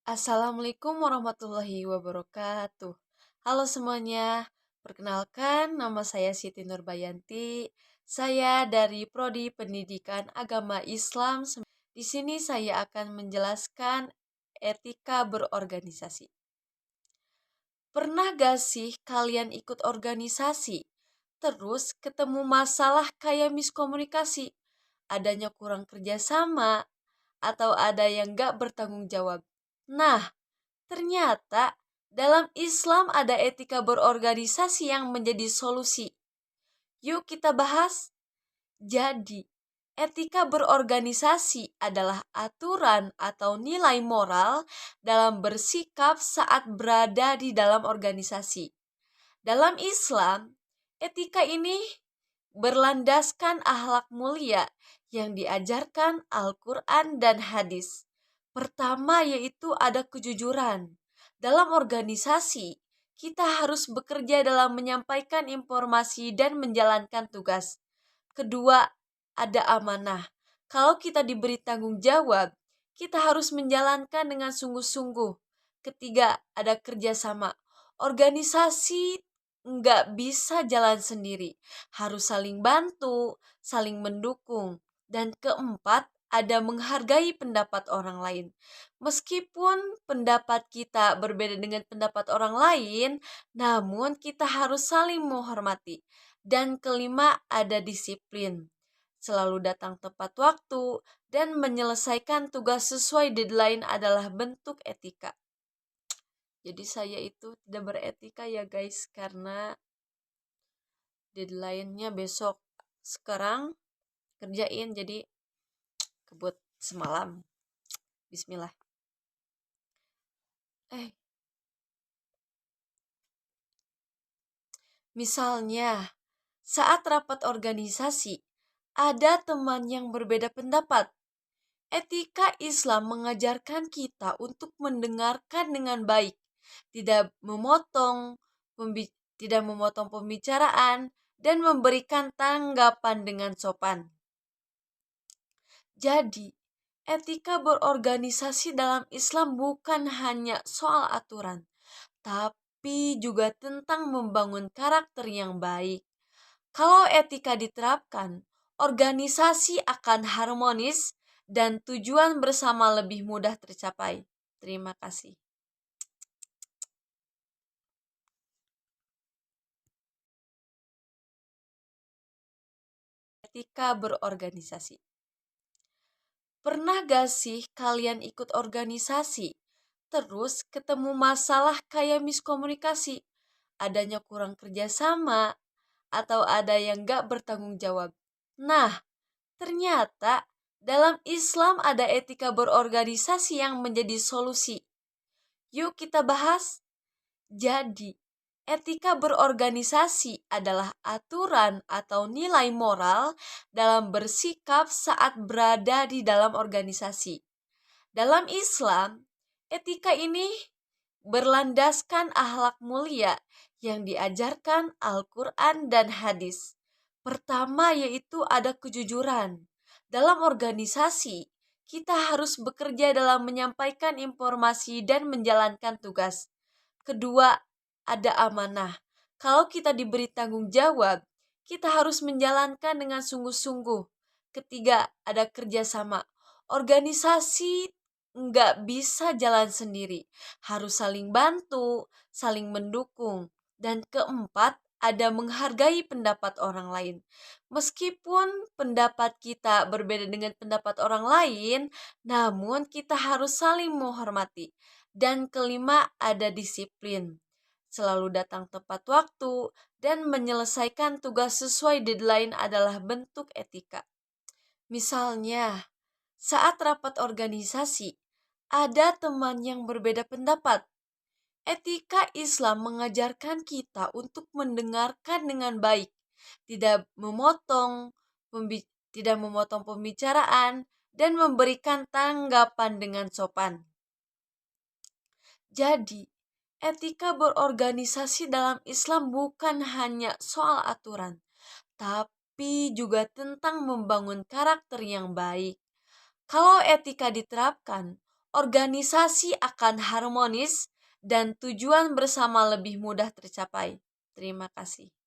Assalamualaikum warahmatullahi wabarakatuh. Halo semuanya, perkenalkan nama saya Siti Nurbayanti. Saya dari Prodi Pendidikan Agama Islam. Di sini saya akan menjelaskan etika berorganisasi. Pernah gak sih kalian ikut organisasi, terus ketemu masalah kayak miskomunikasi, adanya kurang kerjasama, atau ada yang gak bertanggung jawab? Nah, ternyata dalam Islam ada etika berorganisasi yang menjadi solusi. Yuk kita bahas. Jadi, etika berorganisasi adalah aturan atau nilai moral dalam bersikap saat berada di dalam organisasi. Dalam Islam, etika ini berlandaskan akhlak mulia yang diajarkan Al-Quran dan hadis. Pertama yaitu ada kejujuran. Dalam organisasi, kita harus bekerja dalam menyampaikan informasi dan menjalankan tugas. Kedua, ada amanah. Kalau kita diberi tanggung jawab, kita harus menjalankan dengan sungguh-sungguh. Ketiga, ada kerjasama. Organisasi nggak bisa jalan sendiri, harus saling bantu, saling mendukung. Dan keempat, ada menghargai pendapat orang lain. Meskipun pendapat kita berbeda dengan pendapat orang lain, namun kita harus saling menghormati. Dan kelima, ada disiplin. Selalu datang tepat waktu dan menyelesaikan tugas sesuai deadline adalah bentuk etika. Jadi saya itu tidak beretika ya guys, karena deadline-nya besok. Sekarang kerjain, jadi kebut semalam. Bismillah. Misalnya, saat rapat organisasi, ada teman yang berbeda pendapat. Etika Islam mengajarkan kita untuk mendengarkan dengan baik, tidak memotong, tidak memotong pembicaraan, dan memberikan tanggapan dengan sopan. Jadi, etika berorganisasi dalam Islam bukan hanya soal aturan, tapi juga tentang membangun karakter yang baik. Kalau etika diterapkan, organisasi akan harmonis dan tujuan bersama lebih mudah tercapai. Terima kasih. Etika berorganisasi. Pernah gak sih kalian ikut organisasi, terus ketemu masalah kayak miskomunikasi, adanya kurang kerjasama, atau ada yang gak bertanggung jawab? Nah, ternyata dalam Islam ada etika berorganisasi yang menjadi solusi. Yuk kita bahas. Jadi, etika berorganisasi adalah aturan atau nilai moral dalam bersikap saat berada di dalam organisasi. Dalam Islam, etika ini berlandaskan akhlak mulia yang diajarkan Al-Quran dan hadis. Pertama yaitu ada kejujuran. Dalam organisasi, kita harus bekerja dalam menyampaikan informasi dan menjalankan tugas. Kedua, ada amanah. Kalau kita diberi tanggung jawab, kita harus menjalankan dengan sungguh-sungguh. Ketiga, ada kerjasama. Organisasi nggak bisa jalan sendiri, harus saling bantu, saling mendukung. Dan keempat, ada menghargai pendapat orang lain. Meskipun pendapat kita berbeda dengan pendapat orang lain, namun kita harus saling menghormati. Dan kelima, ada disiplin. Selalu datang tepat waktu dan menyelesaikan tugas sesuai deadline adalah bentuk etika. Misalnya, saat rapat organisasi, ada teman yang berbeda pendapat. Etika Islam mengajarkan kita untuk mendengarkan dengan baik, tidak memotong, tidak memotong pembicaraan, dan memberikan tanggapan dengan sopan. Jadi, etika berorganisasi dalam Islam bukan hanya soal aturan, tapi juga tentang membangun karakter yang baik. Kalau etika diterapkan, organisasi akan harmonis dan tujuan bersama lebih mudah tercapai. Terima kasih.